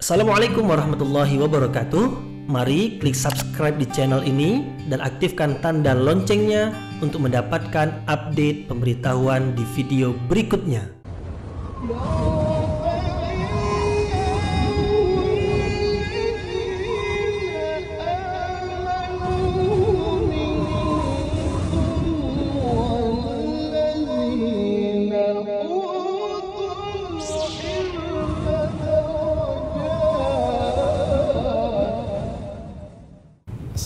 Assalamualaikum warahmatullahi wabarakatuh. Mari klik subscribe di channel ini dan aktifkan tanda loncengnya untuk mendapatkan update pemberitahuan di video berikutnya.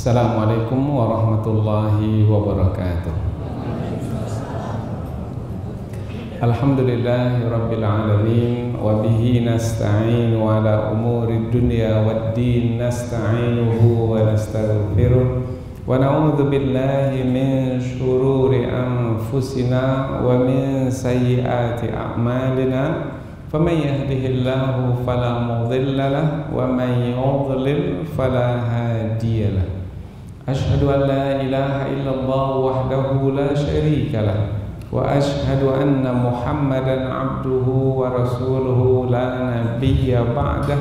Assalamualaikum warahmatullahi wabarakatuh. Alhamdulillahi rabbil alamin wa bihi nasta'inu ala umuri dunya waddin, nasta'inuhu wa nastaghfiruh wa na'udzu billahi min shururi anfusina wa min sayyiati a'malina. فمن يهده الله فلا مضل له ومن يضلل فلا هادي له. أشهد أن لا إله إلا الله وحده لا شريك له وأشهد أن محمدا عبده ورسوله لا نبي بعده.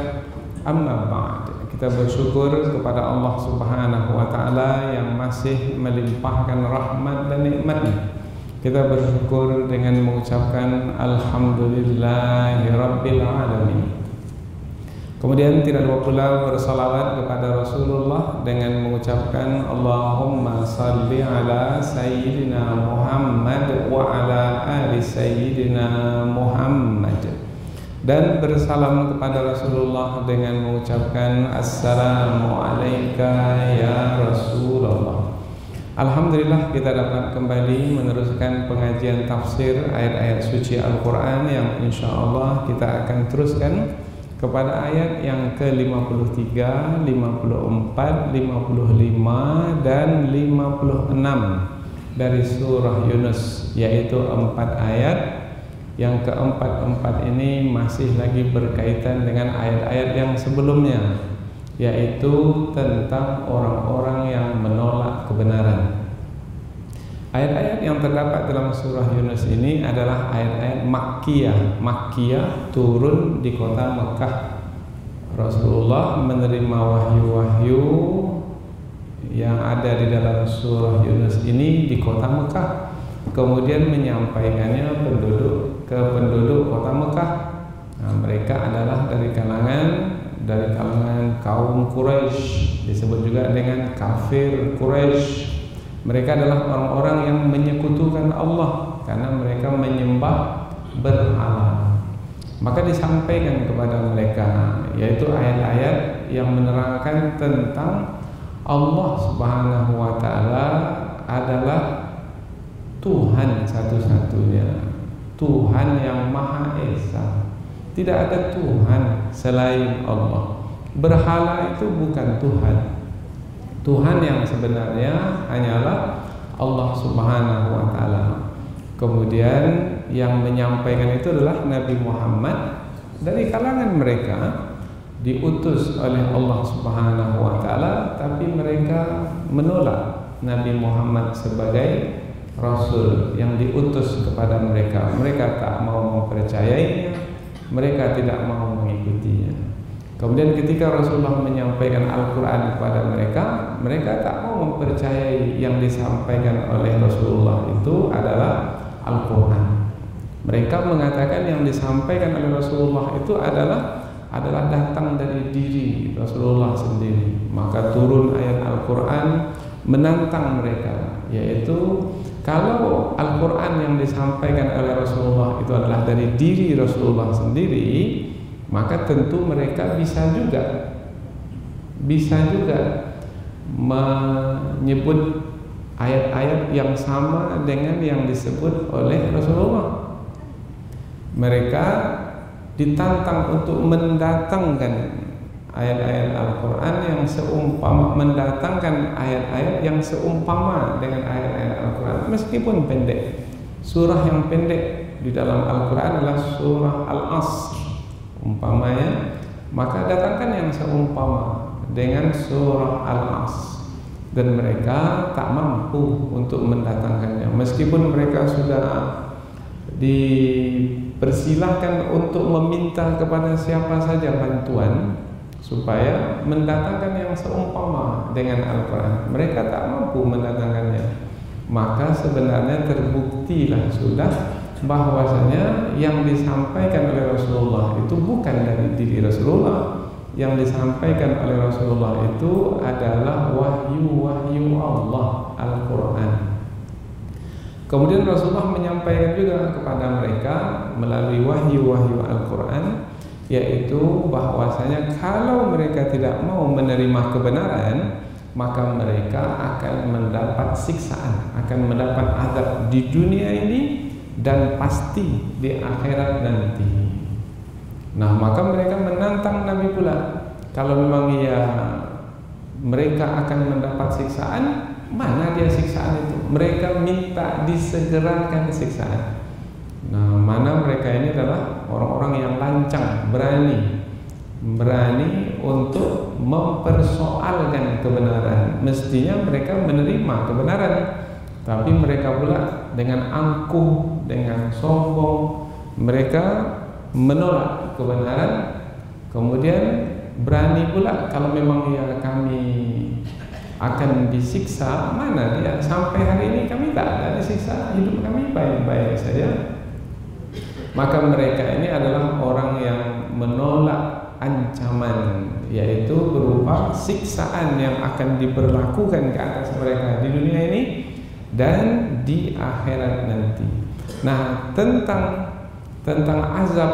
أما بعد, kita bersyukur kepada Allah Subhanahu wa taala yang masih melimpahkan rahmat dan nikmat-Nya. Kita bersyukur dengan mengucapkan Alhamdulillahi Rabbil Alamin. Kemudian tidak lupa pula bersalawat kepada Rasulullah dengan mengucapkan Allahumma salli ala Sayyidina Muhammad wa ala ali Sayyidina Muhammad. Dan bersalam kepada Rasulullah dengan mengucapkan Assalamu alayka ya Rasulullah. Alhamdulillah, kita dapat kembali meneruskan pengajian tafsir ayat-ayat suci Al-Quran yang insya Allah kita akan teruskan kepada ayat yang ke-53, 54, 55 dan 56 dari surah Yunus, yaitu 4 ayat. Yang keempat-empat ini masih lagi berkaitan dengan ayat-ayat yang sebelumnya, yaitu tentang orang-orang yang menolak kebenaran. Ayat-ayat yang terdapat dalam surah Yunus ini adalah ayat-ayat Makkiyah. Makkiyah turun di kota Mekah. Rasulullah menerima wahyu-wahyu yang ada di dalam surah Yunus ini di kota Mekah, kemudian menyampaikannya ke penduduk kota Mekah. Nah, mereka adalah dari kalangan kaum Quraisy, disebut juga dengan kafir Quraisy. Mereka adalah orang-orang yang menyekutukan Allah karena mereka menyembah berhala. Maka disampaikan kepada mereka, yaitu ayat-ayat yang menerangkan tentang Allah Subhanahu wa taala adalah Tuhan satu-satunya, Tuhan yang Maha Esa. Tidak ada Tuhan selain Allah. Berhala itu bukan Tuhan. Tuhan yang sebenarnya hanyalah Allah Subhanahu wa taala. Kemudian yang menyampaikan itu adalah Nabi Muhammad dari kalangan mereka, diutus oleh Allah Subhanahu wa taala, tapi mereka menolak Nabi Muhammad sebagai rasul yang diutus kepada mereka. Mereka tak mau mempercayainya, mereka tidak mau mengikutinya. Kemudian ketika Rasulullah menyampaikan Al-Quran kepada mereka, mereka tak mau mempercayai yang disampaikan oleh Rasulullah itu adalah Al-Quran. Mereka mengatakan yang disampaikan oleh Rasulullah itu adalah datang dari diri Rasulullah sendiri. Maka turun ayat Al-Quran menantang mereka, yaitu kalau Al-Quran yang disampaikan oleh Rasulullah itu adalah dari diri Rasulullah sendiri, maka tentu mereka bisa juga menyebut ayat-ayat yang sama dengan yang disebut oleh Rasulullah. Mereka ditantang untuk mendatangkan ayat-ayat Al-Quran yang mendatangkan ayat-ayat yang seumpama dengan ayat-ayat Al-Quran, meskipun pendek. Surah yang pendek di dalam Al-Quran adalah surah Al-Asr umpamanya, maka datangkan yang seumpama dengan surah Al-Asr. Dan mereka tak mampu untuk mendatangkannya, meskipun mereka sudah dipersilahkan untuk meminta kepada siapa saja bantuan, supaya mendatangkan yang seumpama dengan Al-Quran. Mereka tak mampu mendatangkannya. Maka sebenarnya terbuktilah sudah bahwasanya yang disampaikan oleh Rasulullah itu bukan dari diri Rasulullah. Yang disampaikan oleh Rasulullah itu adalah wahyu-wahyu Allah, Al-Quran. Kemudian Rasulullah menyampaikan juga kepada mereka melalui wahyu-wahyu Al-Quran, yaitu bahwasanya kalau mereka tidak mau menerima kebenaran, maka mereka akan mendapat siksaan, akan mendapat azab di dunia ini dan pasti di akhirat nanti. Nah, maka mereka menantang Nabi pula. Kalau memang mereka akan mendapat siksaan, mana dia siksaan itu? Mereka minta disegerakan siksaan. Nah, mana mereka ini adalah orang-orang yang lancang, berani untuk mempersoalkan kebenaran. Mestinya mereka menerima kebenaran, tapi mereka pula dengan angkuh, dengan sombong, mereka menolak kebenaran. Kemudian berani pula kalau memang kami akan disiksa, mana dia? Sampai hari ini kami tak ada disiksa, hidup kami baik-baik saja. Maka mereka ini adalah orang yang menolak ancaman, yaitu berupa siksaan yang akan diberlakukan ke atas mereka di dunia ini dan di akhirat nanti. Nah, tentang azab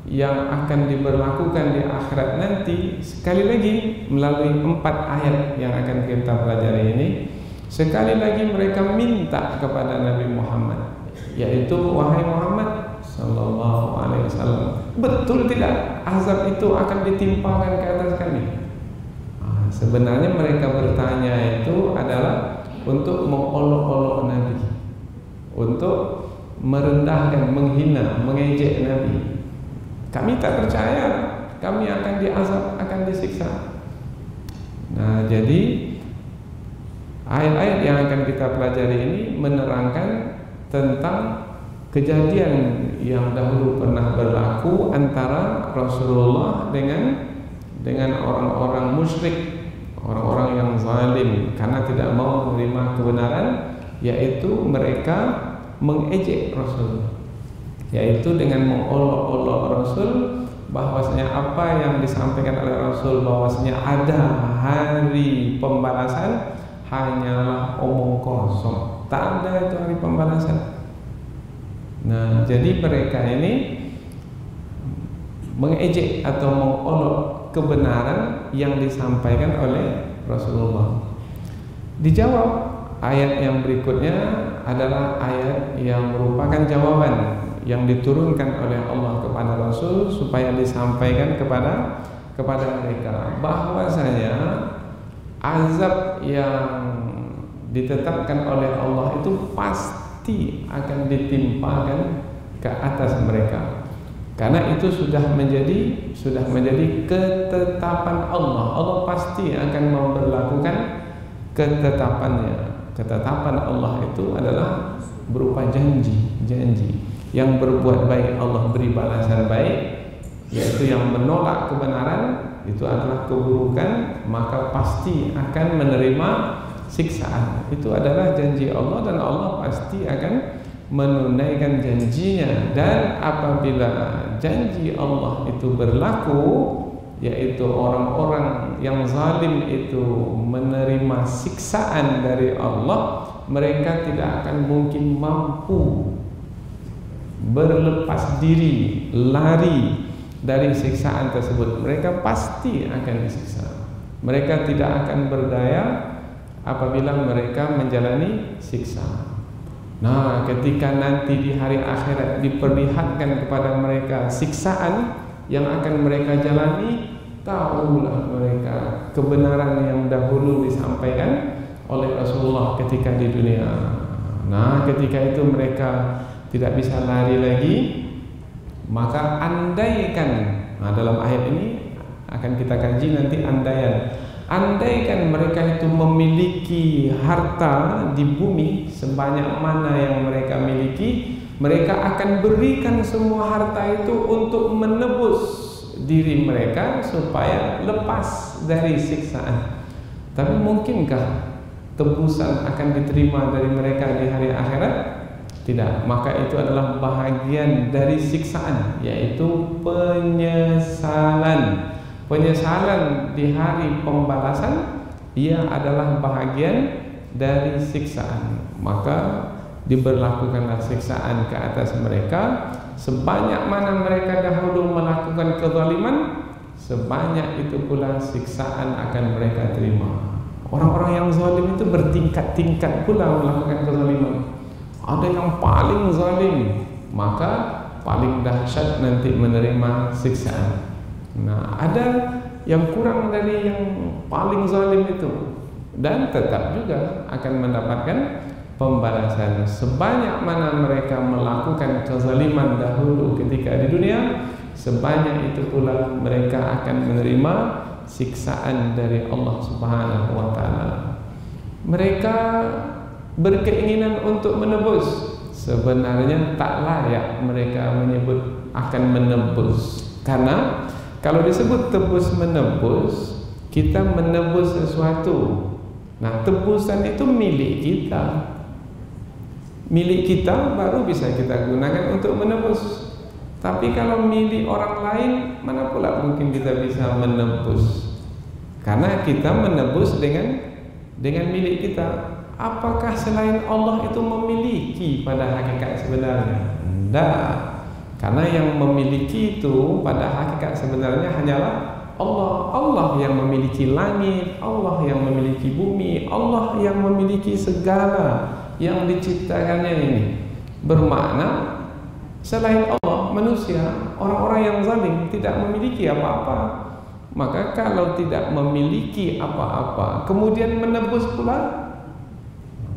yang akan diberlakukan di akhirat nanti, sekali lagi melalui 4 ayat yang akan kita pelajari ini, sekali lagi mereka minta kepada Nabi Muhammad, yaitu wahai Muhammad sallallahu alaihi wasallam, betul tidak azab itu akan ditimpakan ke atas kami? Sebenarnya mereka bertanya itu adalah untuk mengolok-olok Nabi, untuk merendahkan, menghina, mengejek Nabi. Kami tak percaya kami akan diazab, akan disiksa. Nah, jadi ayat-ayat yang akan kita pelajari ini menerangkan tentang kejadian yang dahulu pernah berlaku antara Rasulullah dengan orang-orang musyrik, orang-orang yang zalim karena tidak mau menerima kebenaran, yaitu mereka mengejek Rasul, yaitu dengan mengolok-olok Rasul bahwasanya apa yang disampaikan oleh Rasul bahwasanya ada hari pembalasan hanyalah omong kosong, tak ada itu hari pembalasan. Nah, jadi mereka ini mengejek atau mengolok kebenaran yang disampaikan oleh Rasulullah. Dijawab ayat yang berikutnya adalah ayat yang merupakan jawaban yang diturunkan oleh Allah kepada Rasul supaya disampaikan kepada mereka bahwasanya azab yang ditetapkan oleh Allah itu pasti akan ditimpakan ke atas mereka, karena itu sudah menjadi ketetapan Allah. Allah pasti akan memberlakukan ketetapannya. Ketetapan Allah itu adalah berupa janji yang berbuat baik Allah beri balasan baik, yaitu yang menolak kebenaran itu adalah keburukan, maka pasti akan menerima siksaan. Itu adalah janji Allah dan Allah pasti akan menunaikan janjinya. Dan apabila janji Allah itu berlaku, yaitu orang-orang yang zalim itu menerima siksaan dari Allah, mereka tidak akan mungkin mampu berlepas diri, lari dari siksaan tersebut. Mereka pasti akan disiksa. Mereka tidak akan berdaya apabila mereka menjalani siksa. Nah, ketika nanti di hari akhirat diperlihatkan kepada mereka siksaan yang akan mereka jalani, tahulah mereka kebenaran yang dahulu disampaikan oleh Rasulullah ketika di dunia. Nah, ketika itu mereka tidak bisa lari lagi, maka andaikan, nah dalam ayat ini akan kita kaji nanti andaikan mereka itu memiliki harta di bumi sebanyak mana yang mereka miliki, mereka akan berikan semua harta itu untuk menebus diri mereka supaya lepas dari siksaan. Tapi mungkinkah tebusan akan diterima dari mereka di hari akhirat? Tidak. Maka itu adalah bahagian dari siksaan, yaitu penyesalan. Penyesalan di hari pembalasan, ia adalah bahagian dari siksaan. Maka diberlakukanlah siksaan ke atas mereka. Sebanyak mana mereka dahulu melakukan kezaliman, sebanyak itu pula siksaan akan mereka terima. Orang-orang yang zalim itu bertingkat-tingkat pula melakukan kezaliman. Ada yang paling zalim, maka paling dahsyat nanti menerima siksaan. Nah, ada yang kurang dari yang paling zalim itu, dan tetap juga akan mendapatkan pembalasan. Sebanyak mana mereka melakukan kezaliman dahulu ketika di dunia, sebanyak itu pula mereka akan menerima siksaan dari Allah Subhanahu wa taala. Mereka berkeinginan untuk menebus, sebenarnya tak layak mereka menyebut akan menebus. Karena kalau disebut tebus menebus, kita menebus sesuatu. Nah, tebusan itu milik kita. Milik kita baru bisa kita gunakan untuk menebus. Tapi kalau milik orang lain, mana pula mungkin kita bisa menebus? Karena kita menebus dengan milik kita. Apakah selain Allah itu memiliki pada hakikat sebenarnya? Tidak. Karena yang memiliki itu pada hakikat sebenarnya hanyalah Allah. Allah yang memiliki langit, Allah yang memiliki bumi, Allah yang memiliki segala yang diciptakannya ini. Bermakna selain Allah, manusia, orang-orang yang zalim tidak memiliki apa-apa. Maka kalau tidak memiliki apa-apa, kemudian menebus pula,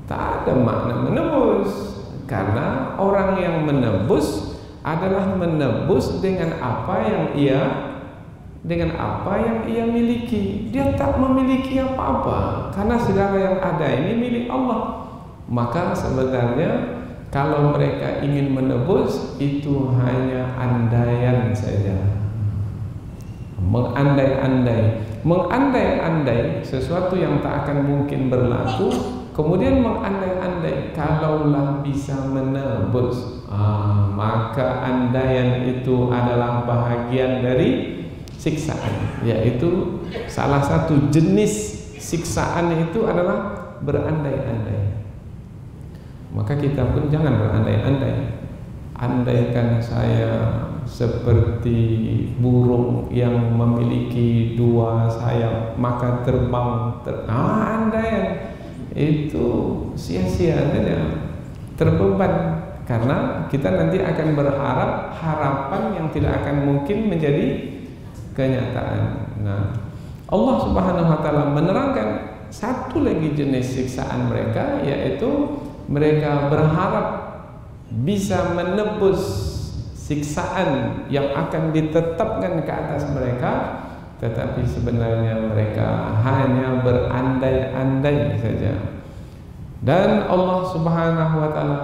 tak ada makna menebus. Karena orang yang menebus adalah menebus dengan apa yang ia miliki. Dia tak memiliki apa-apa, karena segala yang ada ini milik Allah. Maka sebenarnya kalau mereka ingin menebus, itu hanya andaian saja. Mengandai-andai sesuatu yang tak akan mungkin berlaku, kemudian mengandai-andai kalaulah bisa menebus, maka andaian itu adalah bahagian dari siksaan. Yaitu salah satu jenis siksaan itu adalah berandai-andai. Maka kita pun jangan berandai-andai. Andaikan saya seperti burung yang memiliki dua sayap, maka terbang. Andaian itu sia-sia saja, terbeban. Karena kita nanti akan berharap harapan yang tidak akan mungkin menjadi kenyataan. Nah, Allah Subhanahu wa taala menerangkan satu lagi jenis siksaan mereka, yaitu mereka berharap bisa menebus siksaan yang akan ditetapkan ke atas mereka, tetapi sebenarnya mereka hanya berandai-andai saja. Dan Allah Subhanahu wa taala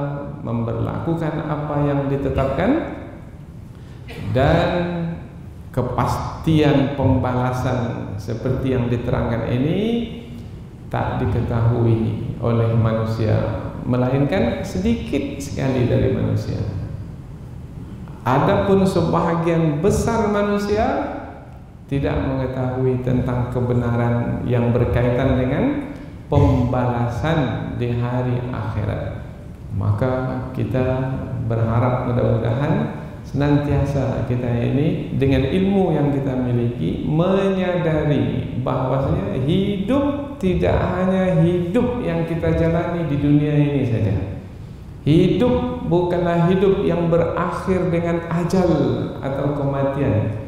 memberlakukan apa yang ditetapkan, dan kepastian pembalasan seperti yang diterangkan ini tak diketahui oleh manusia, melainkan sedikit sekali dari manusia. Adapun sebahagian besar manusia tidak mengetahui tentang kebenaran yang berkaitan dengan pembalasan di hari akhirat. Maka kita berharap mudah-mudahan senantiasa kita ini dengan ilmu yang kita miliki menyadari bahwasanya hidup tidak hanya hidup yang kita jalani di dunia ini saja. Hidup bukanlah hidup yang berakhir dengan ajal atau kematian.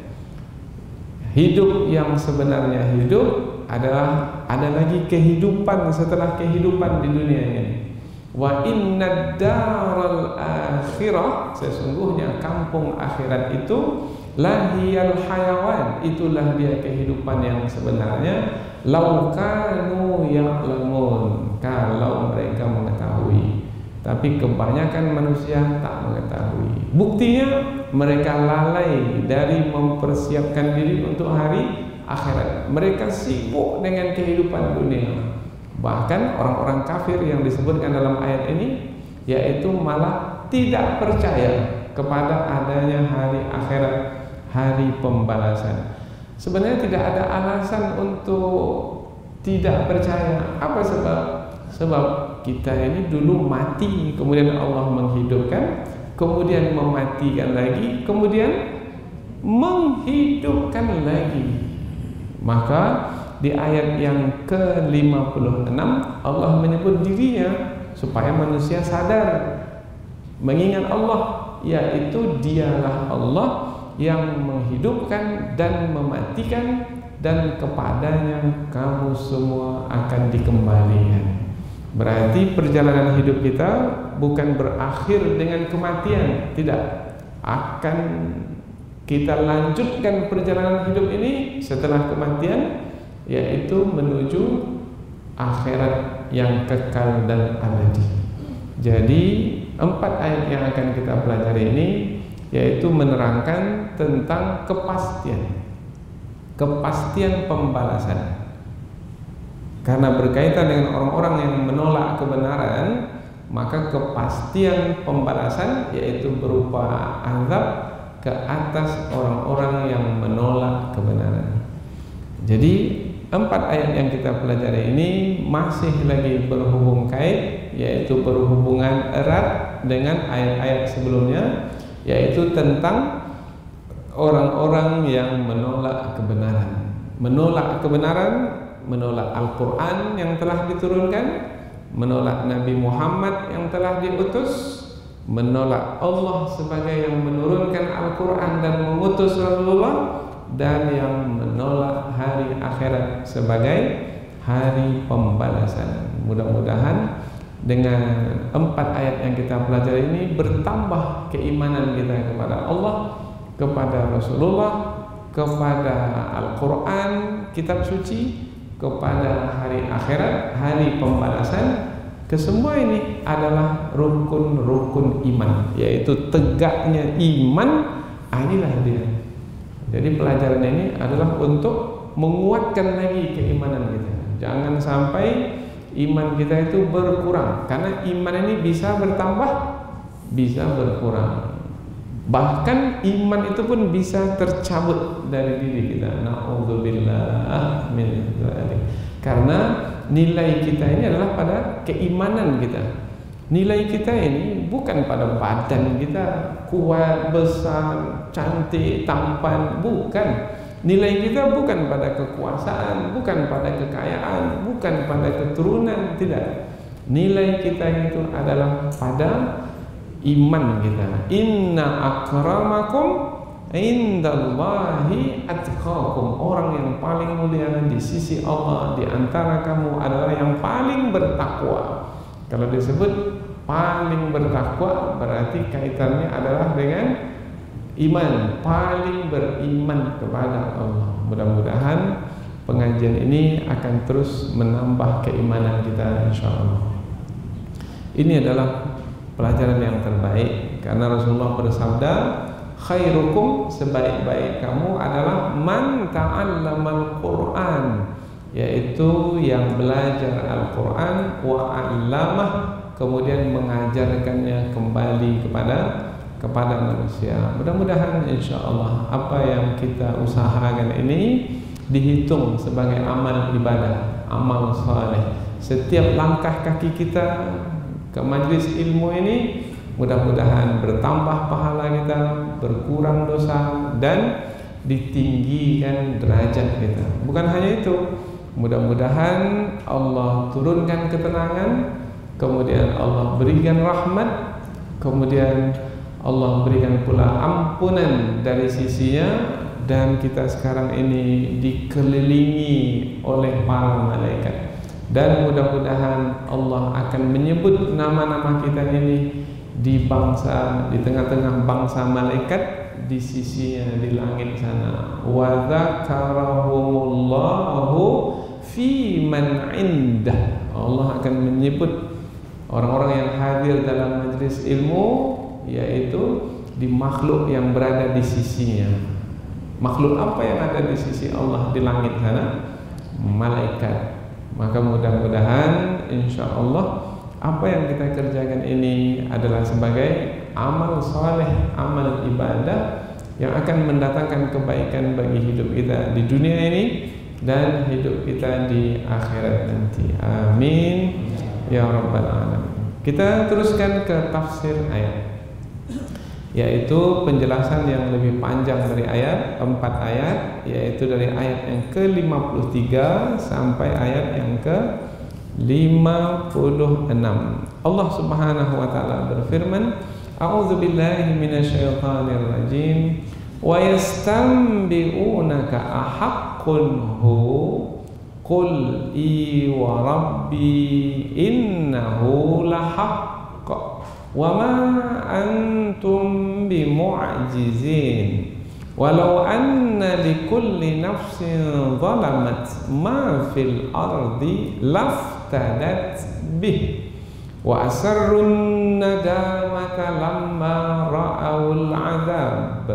Hidup yang sebenarnya hidup adalah ada lagi kehidupan setelah kehidupan di dunia ini. Wa innad daral akhirah, sesungguhnya kampung akhirat itu lahiyal hayawan, itulah dia kehidupan yang sebenarnya. Lau kanu ya'lamun, kalau mereka mengetahui. Tapi kebanyakan manusia tak mengetahui. Buktinya mereka lalai dari mempersiapkan diri untuk hari akhirat. Mereka sibuk dengan kehidupan dunia. Bahkan orang-orang kafir yang disebutkan dalam ayat ini, yaitu malah tidak percaya kepada adanya hari akhirat, hari pembalasan. Sebenarnya tidak ada alasan untuk tidak percaya. Apa sebab? Sebab kita ini dulu mati, kemudian Allah menghidupkan, kemudian mematikan lagi, kemudian menghidupkan lagi. Maka di ayat yang ke-56 Allah menyebut dirinya supaya manusia sadar mengingat Allah, yaitu dialah Allah yang menghidupkan dan mematikan, dan kepadanya kamu semua akan dikembalikan. Berarti perjalanan hidup kita bukan berakhir dengan kematian, tidak. Akan kita lanjutkan perjalanan hidup ini setelah kematian, yaitu menuju akhirat yang kekal dan abadi. Jadi 4 ayat yang akan kita pelajari ini yaitu menerangkan tentang kepastian pembalasan. Karena berkaitan dengan orang-orang yang menolak kebenaran, maka kepastian pembalasan yaitu berupa azab ke atas orang-orang yang menolak kebenaran. Jadi 4 ayat yang kita pelajari ini masih lagi berhubung kait, yaitu berhubungan erat dengan ayat-ayat sebelumnya, yaitu tentang orang-orang yang menolak kebenaran. Menolak kebenaran, menolak Al-Quran yang telah diturunkan, menolak Nabi Muhammad yang telah diutus, menolak Allah sebagai yang menurunkan Al-Quran dan mengutus Rasulullah, dan yang menolak hari akhirat sebagai hari pembalasan. Mudah-mudahan dengan 4 ayat yang kita pelajari ini bertambah keimanan kita kepada Allah, kepada Rasulullah, kepada Al-Quran, kitab suci, kepada hari akhirat, hari pembalasan. Kesemua ini adalah rukun-rukun iman, yaitu tegaknya iman. Inilah dia. Jadi pelajaran ini adalah untuk menguatkan lagi keimanan kita. Jangan sampai iman kita itu berkurang, karena iman ini bisa bertambah, bisa berkurang. Bahkan iman itu pun bisa tercabut dari diri kita. Na'udzubillah min dzalik. Karena nilai kita ini adalah pada keimanan kita. Nilai kita ini bukan pada badan kita kuat, besar, cantik, tampan, bukan. Nilai kita bukan pada kekuasaan, bukan pada kekayaan, bukan pada keturunan, tidak. Nilai kita itu adalah pada iman kita. Inna akramakum indallahi atqakum. Orang yang paling mulia di sisi Allah di antara kamu adalah yang paling bertakwa. Kalau disebut paling bertakwa berarti kaitannya adalah dengan iman, paling beriman kepada Allah. Mudah-mudahan pengajian ini akan terus menambah keimanan kita, insyaallah. Ini adalah pelajaran yang terbaik, karena Rasulullah bersabda, khairukum, sebaik-baik kamu adalah man ta'allamal Qur'an, yaitu yang belajar Al-Quran, wa 'allamah, kemudian mengajarkannya kembali kepada manusia. Mudah-mudahan insyaallah apa yang kita usahakan ini dihitung sebagai amal ibadah, amal saleh. Setiap langkah kaki kita ke majlis ilmu ini mudah-mudahan bertambah pahala kita, berkurang dosa, dan ditinggikan derajat kita. Bukan hanya itu, mudah-mudahan Allah turunkan ketenangan, kemudian Allah berikan rahmat, kemudian Allah berikan pula ampunan dari sisinya, dan kita sekarang ini dikelilingi oleh para malaikat. Dan mudah-mudahan Allah akan menyebut nama-nama kita ini di tengah-tengah bangsa malaikat di sisinya di langit sana. Wa dzakarahumullahu fi man indah. Allah akan menyebut orang-orang yang hadir dalam majelis ilmu, yaitu di makhluk yang berada di sisinya. Makhluk apa yang ada di sisi Allah di langit sana? Malaikat. Maka mudah-mudahan insya Allah apa yang kita kerjakan ini adalah sebagai amal soleh, amal ibadah yang akan mendatangkan kebaikan bagi hidup kita di dunia ini dan hidup kita di akhirat nanti. Amin ya rabbal alamin. Kita teruskan ke tafsir ayat, yaitu penjelasan yang lebih panjang dari ayat, 4 ayat, yaitu dari ayat yang ke-53 sampai ayat yang ke-56. Allah Subhanahu wa taala berfirman, A'udzu billahi minasyaitonir rajim. Wa yastanbi'unaka ahaqqun hu qul i wa rabbi innahu lahaqq wa ma antum bimu'jizin walau anna likulli nafsin zalamat ma fil ardi laftadat bih wa asarrun nadamata lamma ra'awul adab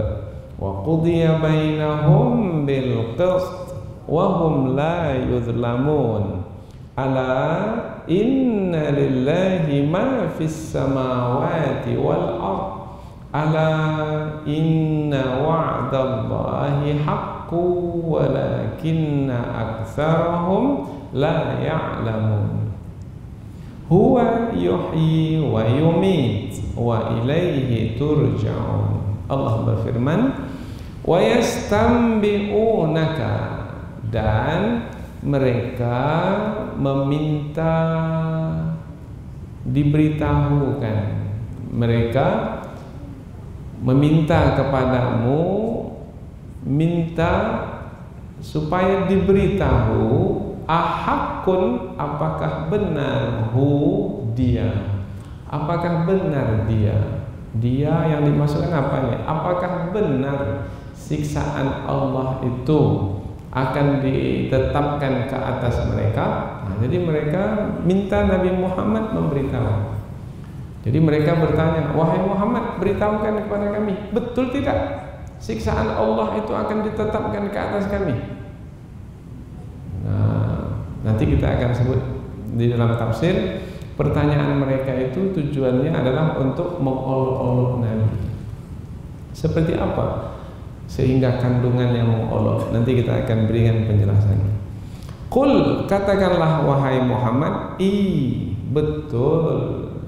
wa qudiya bainahum bil qist wa hum la yuzlamun ala inna lillahi ma fis samawati wal ard ala inna wa'dallahi haqqu walakinna aktsarahum la ya'lamun huwa yuhyi wa yumit wa ilaihi turja'un. Allah berfirman, wa yastanbi'unaka, dan mereka meminta diberitahukan, mereka meminta kepadamu, minta supaya diberitahu, ahakun, apakah benar, hu, dia, apakah benar dia. Dia yang dimaksudkan apa nih? Apakah benar siksaan Allah itu akan ditetapkan ke atas mereka? Nah, jadi mereka minta Nabi Muhammad memberitahu. Jadi mereka bertanya, wahai Muhammad, beritahukan kepada kami, betul tidak siksaan Allah itu akan ditetapkan ke atas kami? Nah, nanti kita akan sebut di dalam tafsir. Pertanyaan mereka itu tujuannya adalah untuk mengolok-olok Nabi. Seperti apa sehingga kandungan yang mengolok? Nanti kita akan berikan penjelasannya. Qul, katakanlah wahai Muhammad, betul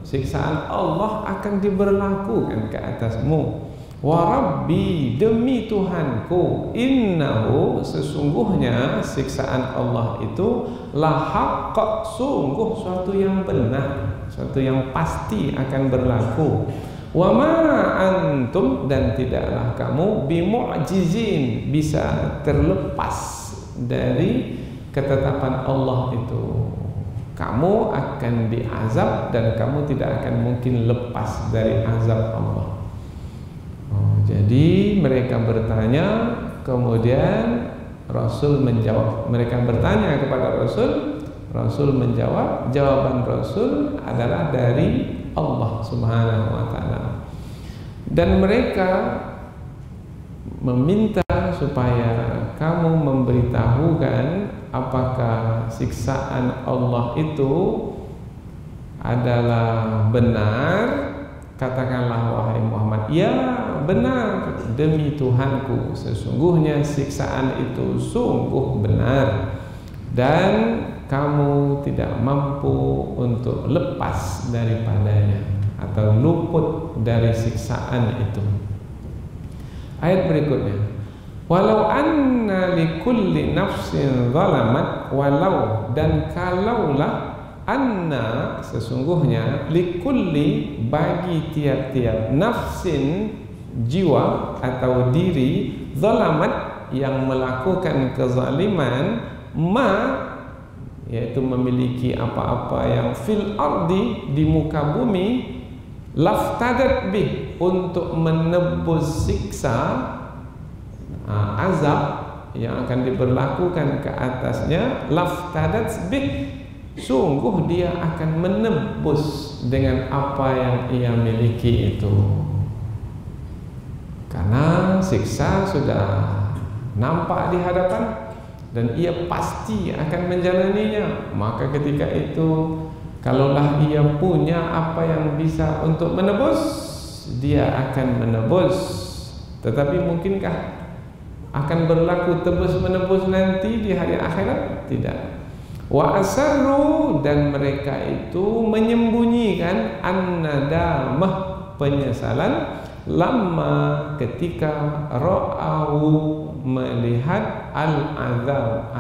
siksaan Allah akan diberlakukan ke atasmu. Wa rabbi, demi Tuhanku, innahu, sesungguhnya siksaan Allah itu lahaq, sungguh suatu yang benar, suatu yang pasti akan berlaku. Wa ma antum, dan tidaklah kamu bimu'jizin, bisa terlepas dari ketetapan Allah itu. Kamu akan diazab dan kamu tidak akan mungkin lepas dari azab Allah. Jadi mereka bertanya, kemudian Rasul menjawab. Mereka bertanya kepada Rasul, Rasul menjawab. Jawaban Rasul adalah dari Allah Subhanahu wa taala. Dan mereka meminta supaya kamu memberitahukan apakah siksaan Allah itu adalah benar. Katakanlah wahai Muhammad, ya benar, demi Tuhanku, sesungguhnya siksaan itu sungguh benar dan kamu tidak mampu untuk lepas daripadanya atau luput dari siksaan itu. Ayat berikutnya, walau anna likulli nafsin zalamat, walau, dan kalaulah, anna, sesungguhnya, likulli, bagi tiap-tiap, nafsin, jiwa atau diri, zalamat, yang melakukan kezaliman, ma, yaitu memiliki apa-apa yang fil ardi, di muka bumi, laftadat bih, untuk menebus siksa, azab yang akan diberlakukan ke atasnya, laftadat bih, sungguh dia akan menebus dengan apa yang ia miliki itu. Karena siksa sudah nampak di hadapan dan ia pasti akan menjalaninya. Maka ketika itu, kalaulah ia punya apa yang bisa untuk menebus, dia akan menebus. Tetapi mungkinkah akan berlaku tebus menebus nanti di hari akhirat? Tidak. Wa asarru, dan mereka itu menyembunyikan an-nadamah, penyesalan, lama ketika ra'au, melihat al-azab.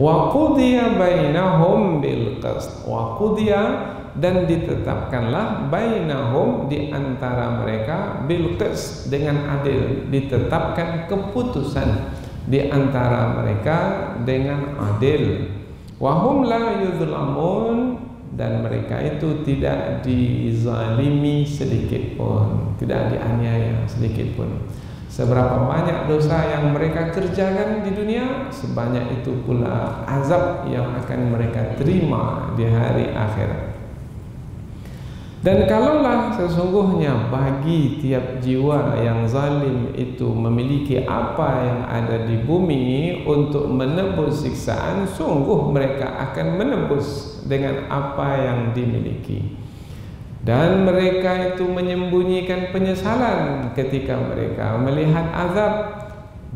Wa qudiya bainahum bil qist, wa qudiya, dan ditetapkanlah bainahum, di antara mereka, bil qist, dengan adil, ditetapkan keputusan di antara mereka dengan adil. Wa hum la yuzlamun, dan mereka itu tidak dizalimi sedikit pun, tidak dianiaya sedikit pun. Seberapa banyak dosa yang mereka kerjakan di dunia, sebanyak itu pula azab yang akan mereka terima di hari akhirat. Dan kalaulah sesungguhnya bagi tiap jiwa yang zalim itu memiliki apa yang ada di bumi untuk menebus siksaan, sungguh mereka akan menebus dengan apa yang dimiliki. Dan mereka itu menyembunyikan penyesalan ketika mereka melihat azab,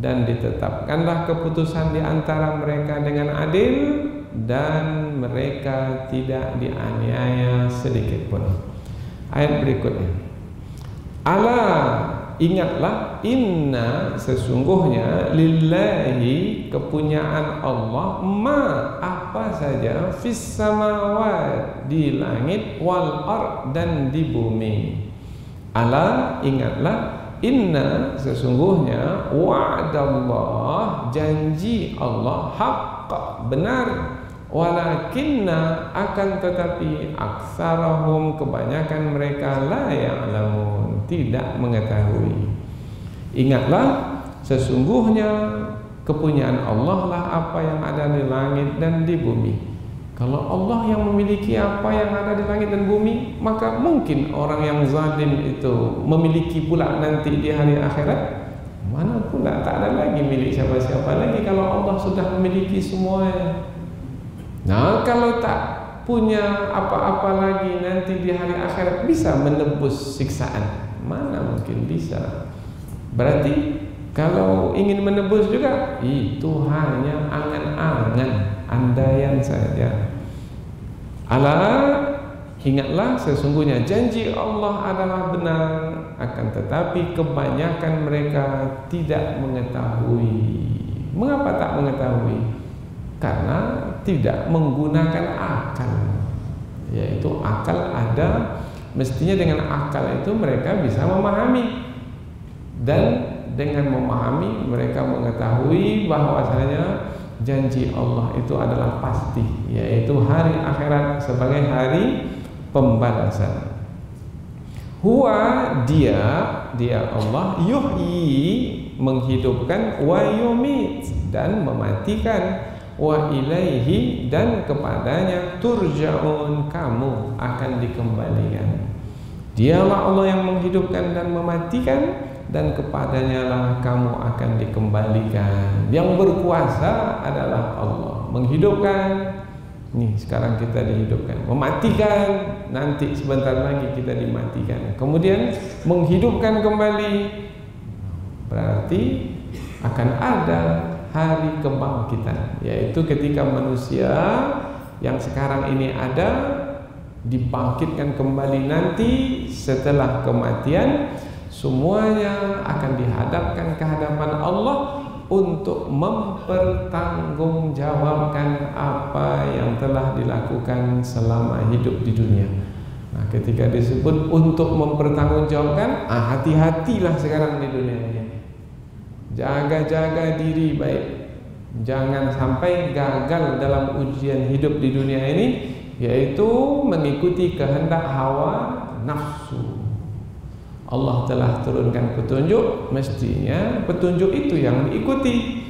dan ditetapkanlah keputusan di antara mereka dengan adil, dan mereka tidak dianiaya sedikit pun. Ayat berikutnya, ala, ingatlah, inna, sesungguhnya, lillahi, kepunyaan Allah, ma, apa saja, fis samawat, di langit, wal ard, dan di bumi. Ala, ingatlah, inna, sesungguhnya, wa'dallah, janji Allah, haqq, benar, walakinna, akan tetapi, aktsarahum, kebanyakan mereka, la ya'lamun, tidak mengetahui. Ingatlah, sesungguhnya kepunyaan Allah lah apa yang ada di langit dan di bumi. Kalau Allah yang memiliki apa yang ada di langit dan bumi, maka mungkin orang yang zalim itu memiliki pula nanti di hari akhirat? Mana pula, tak ada lagi milik siapa-siapa lagi kalau Allah sudah memiliki semuanya. Nah, kalau tak punya apa-apa lagi nanti di hari akhirat, bisa menebus siksaan? Mana mungkin bisa. Berarti kalau ingin menebus juga, itu hanya angan-angan, andaian saja. Ala, ingatlah, sesungguhnya janji Allah adalah benar, akan tetapi kebanyakan mereka tidak mengetahui. Mengapa tak mengetahui? Karena tidak menggunakan akal. Yaitu akal ada, mestinya dengan akal itu mereka bisa memahami. Dan dengan memahami mereka mengetahui bahwasanya janji Allah itu adalah pasti, yaitu hari akhirat sebagai hari pembalasan. Huwa, dia Allah, yuhyi, menghidupkan, wa yumit, dan mematikan, wa ilaihi, dan kepadanya turja'un, kamu akan dikembalikan. Dialah Allah yang menghidupkan dan mematikan, dan kepadanya lah kamu akan dikembalikan. Yang berkuasa adalah Allah. Menghidupkan, nih sekarang kita dihidupkan. Mematikan, nanti sebentar lagi kita dimatikan. Kemudian menghidupkan kembali, berarti akan ada hari kebangkitan, yaitu ketika manusia yang sekarang ini ada dibangkitkan kembali nanti setelah kematian. Semuanya akan dihadapkan ke hadapan Allah untuk mempertanggungjawabkan apa yang telah dilakukan selama hidup di dunia. Nah, ketika disebut untuk mempertanggungjawabkan, hati-hatilah sekarang di dunia ini. Jaga-jaga diri baik. Jangan sampai gagal dalam ujian hidup di dunia ini, yaitu mengikuti kehendak hawa nafsu. Allah telah turunkan petunjuk, mestinya petunjuk itu yang diikuti.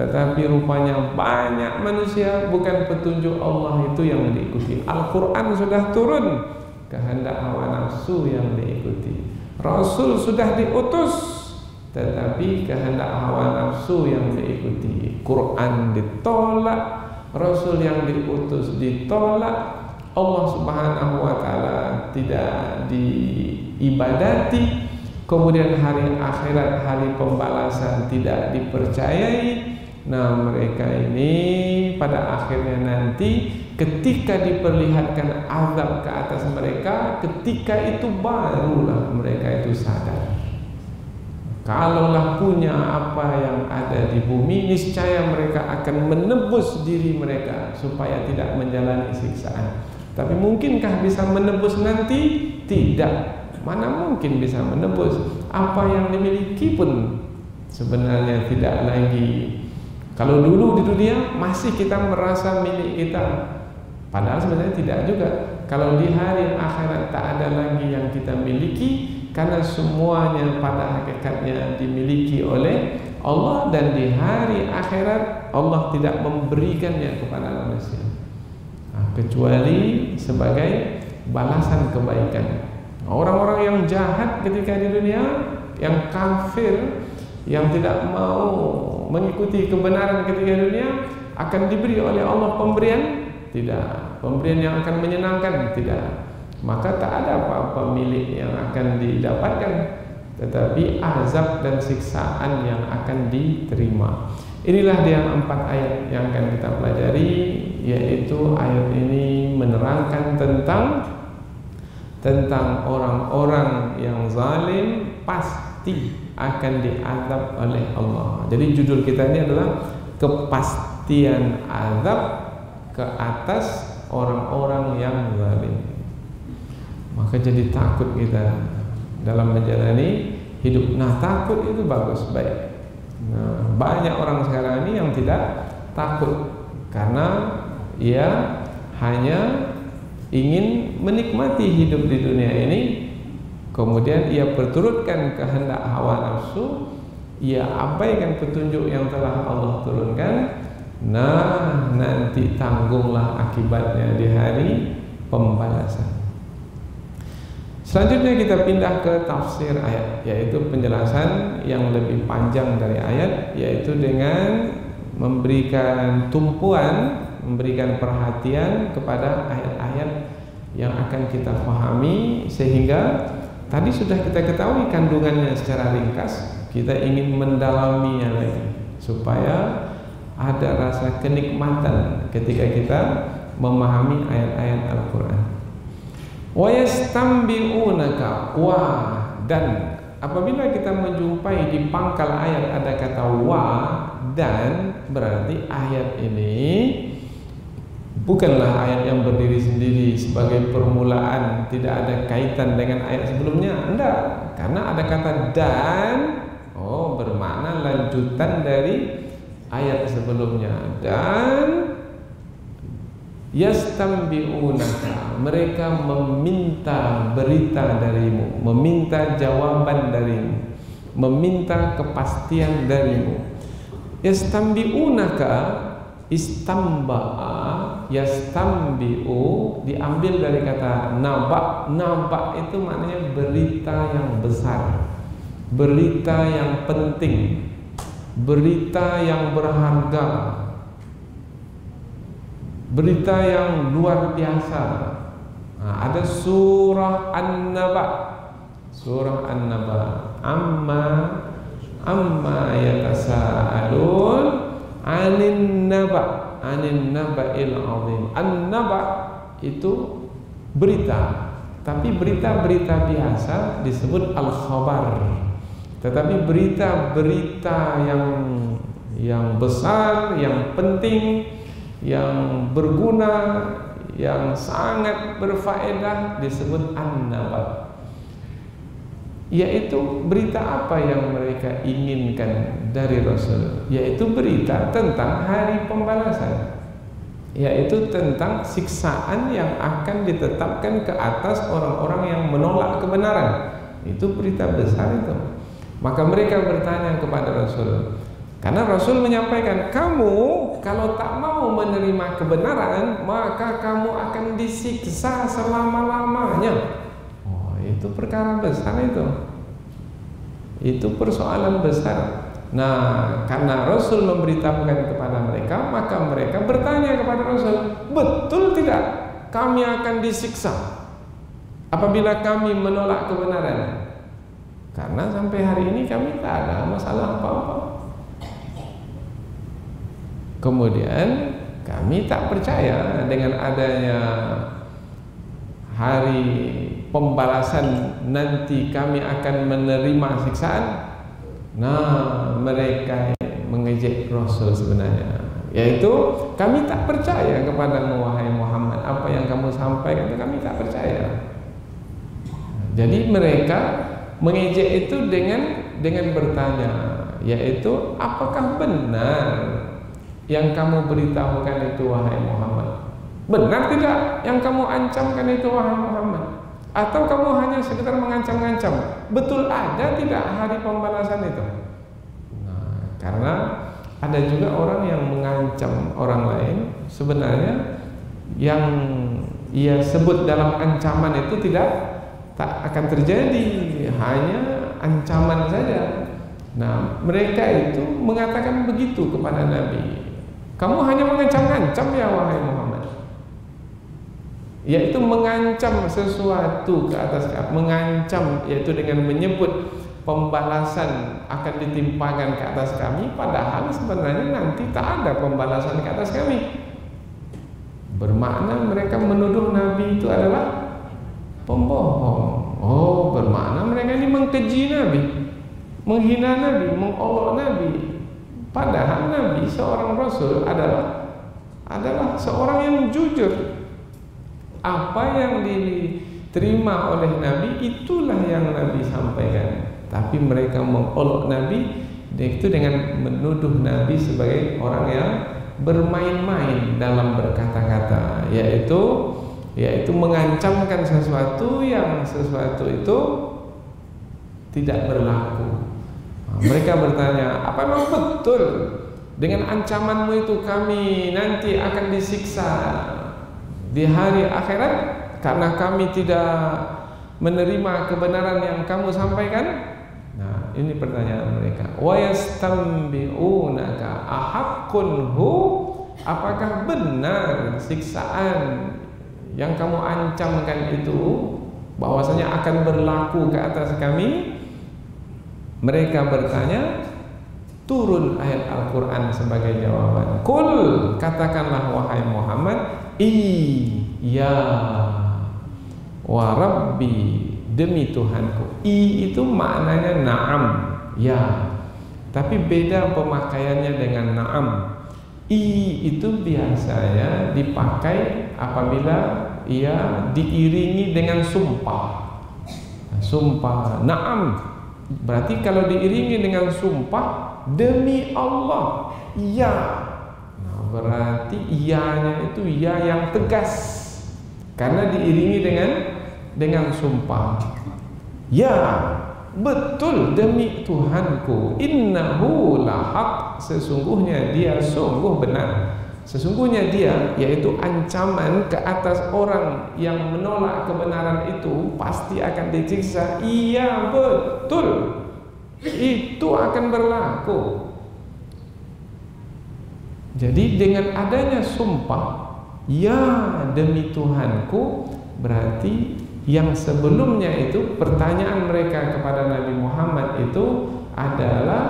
tetapi rupanya banyak manusia bukan petunjuk Allah itu yang diikuti. Al-Quran sudah turun, kehendak hawa nafsu yang diikuti. Rasul sudah diutus, tetapi kehendak hawa nafsu yang diikuti. Quran ditolak, Rasul yang diutus ditolak, Allah Subhanahu wa Ta'ala tidak diibadati, kemudian hari akhirat, hari pembalasan tidak dipercayai. Nah, mereka ini pada akhirnya nanti ketika diperlihatkan azab ke atas mereka, ketika itu barulah mereka itu sadar. Kalaulah punya apa yang ada di bumi, niscaya mereka akan menebus diri mereka supaya tidak menjalani siksaan. Tapi mungkinkah bisa menebus nanti? Tidak. Mana mungkin bisa menebus? Apa yang dimiliki pun sebenarnya tidak lagi. Kalau dulu di dunia masih kita merasa milik kita, padahal sebenarnya tidak juga. Kalau di hari akhirat tak ada lagi yang kita miliki, karena semuanya pada hakikatnya dimiliki oleh Allah, dan di hari akhirat Allah tidak memberikannya kepada manusia, kecuali sebagai balasan kebaikan. Orang-orang yang jahat ketika di dunia, yang kafir, yang tidak mau mengikuti kebenaran ketika di dunia, akan diberi oleh Allah pemberian? Tidak. Pemberian yang akan menyenangkan? Tidak. Maka tak ada apa-apa milik yang akan didapatkan, tetapi azab dan siksaan yang akan diterima. Inilah dia 4 ayat yang akan kita pelajari, yaitu ayat ini menerangkan tentang orang-orang yang zalim pasti akan diazab oleh Allah. Jadi judul kita ini adalah kepastian azab ke atas orang-orang yang zalim. Maka jadi takut kita dalam menjalani hidup. Nah, takut itu bagus, baik. Nah, banyak orang sekarang ini yang tidak takut karena ia hanya ingin menikmati hidup di dunia ini, kemudian ia perturutkan kehendak hawa nafsu, ia abaikan petunjuk yang telah Allah turunkan. Nah, nanti tanggunglah akibatnya di hari pembalasan. Selanjutnya kita pindah ke tafsir ayat, yaitu penjelasan yang lebih panjang dari ayat, yaitu dengan memberikan tumpuan, memberikan perhatian kepada ayat-ayat yang akan kita pahami, sehingga tadi sudah kita ketahui kandungannya secara ringkas. Kita ingin mendalaminya lagi supaya ada rasa kenikmatan ketika kita memahami ayat-ayat Al-Quran. Wa yastambi'unaka, dan apabila kita menjumpai di pangkal ayat ada kata wa dan, berarti ayat ini bukanlah ayat yang berdiri sendiri sebagai permulaan, tidak ada kaitan dengan ayat sebelumnya. Enggak, karena ada kata dan, bermakna lanjutan dari ayat sebelumnya. Dan yastambi'unaka, mereka meminta berita darimu, meminta jawaban darimu, meminta kepastian darimu. Yastambi'unaka, istamba'a, yastambi'u diambil dari kata naba. Naba itu maknanya berita yang besar, berita yang penting, berita yang berharga, berita yang luar biasa. Ada surah An-Naba, surah An-Naba, amma yatasaalun anin naba'il azim. An-Naba itu berita, tapi berita-berita biasa disebut al-khabar. Tetapi berita-berita yang besar, yang penting, yang berguna, yang sangat berfaedah disebut an-naba. Yaitu berita apa yang mereka inginkan dari Rasul? Yaitu berita tentang hari pembalasan, yaitu tentang siksaan yang akan ditetapkan ke atas orang-orang yang menolak kebenaran. Itu berita besar itu. Maka mereka bertanya kepada Rasul, Karena Rasul menyampaikan, kamu kalau tak mau menerima kebenaran, maka kamu akan disiksa selama-lamanya. Oh, itu perkara besar itu. Itu persoalan besar. Nah, karena Rasul memberitahukan kepada mereka, maka mereka bertanya kepada Rasul, betul tidak kami akan disiksa apabila kami menolak kebenaran? Karena sampai hari ini kami tak ada masalah apa-apa. Kemudian kami tak percaya dengan adanya hari pembalasan, nanti kami akan menerima siksaan. Nah, mereka mengejek Rasul sebenarnya, yaitu kami tak percaya kepadamu wahai Muhammad, apa yang kamu sampaikan itu kami tak percaya. Jadi mereka mengejek itu dengan bertanya, yaitu apakah benar yang kamu beritahukan itu wahai Muhammad? Benar tidak yang kamu ancamkan itu wahai Muhammad? Atau kamu hanya sekedar mengancam-ngancam? Betul ada tidak hari pembalasan itu? Nah, karena ada juga orang yang mengancam orang lain, sebenarnya yang ia sebut dalam ancaman itu tak akan terjadi, hanya ancaman saja. Nah, mereka itu mengatakan begitu kepada Nabi. Kamu hanya mengancam-ngancam ya wahai Muhammad, yaitu mengancam sesuatu ke atas, mengancam yaitu dengan menyebut pembalasan akan ditimpakan ke atas kami, padahal sebenarnya nanti tak ada pembalasan ke atas kami. Bermakna mereka menuduh Nabi itu adalah pembohong. Oh, bermakna mereka ini mengkeji Nabi, menghina Nabi, mengolok Nabi. Padahal Nabi seorang Rasul adalah seorang yang jujur. Apa yang diterima oleh Nabi itulah yang Nabi sampaikan. Tapi mereka mengolok Nabi, itu dengan menuduh Nabi sebagai orang yang bermain-main dalam berkata-kata, yaitu mengancamkan sesuatu yang sesuatu itu tidak berlaku. Mereka bertanya, apa memang betul dengan ancamanmu itu kami nanti akan disiksa di hari akhirat karena kami tidak menerima kebenaran yang kamu sampaikan? Nah, ini pertanyaan mereka. Wa yastambi'unaka ahaqqun hu, apakah benar siksaan yang kamu ancamkan itu bahwasanya akan berlaku ke atas kami? Mereka bertanya, turun ayat Al-Quran sebagai jawaban. Kul, katakanlah wahai Muhammad, iya wa Rabbi, demi Tuhanku. Itu maknanya na'am, ya. Tapi beda pemakaiannya dengan na'am. Itu biasanya dipakai apabila ia diiringi dengan sumpah. Sumpah na'am berarti kalau diiringi dengan sumpah demi Allah, ya. Nah, berarti iyanya itu ya yang tegas karena diiringi dengan sumpah. Ya, betul demi Tuhanku, innahu lahaq, sesungguhnya dia sungguh benar. Sesungguhnya dia, yaitu ancaman ke atas orang yang menolak kebenaran itu pasti akan disiksa. Iya betul, itu akan berlaku. Jadi dengan adanya sumpah, ya demi Tuhanku, berarti yang sebelumnya itu pertanyaan mereka kepada Nabi Muhammad itu adalah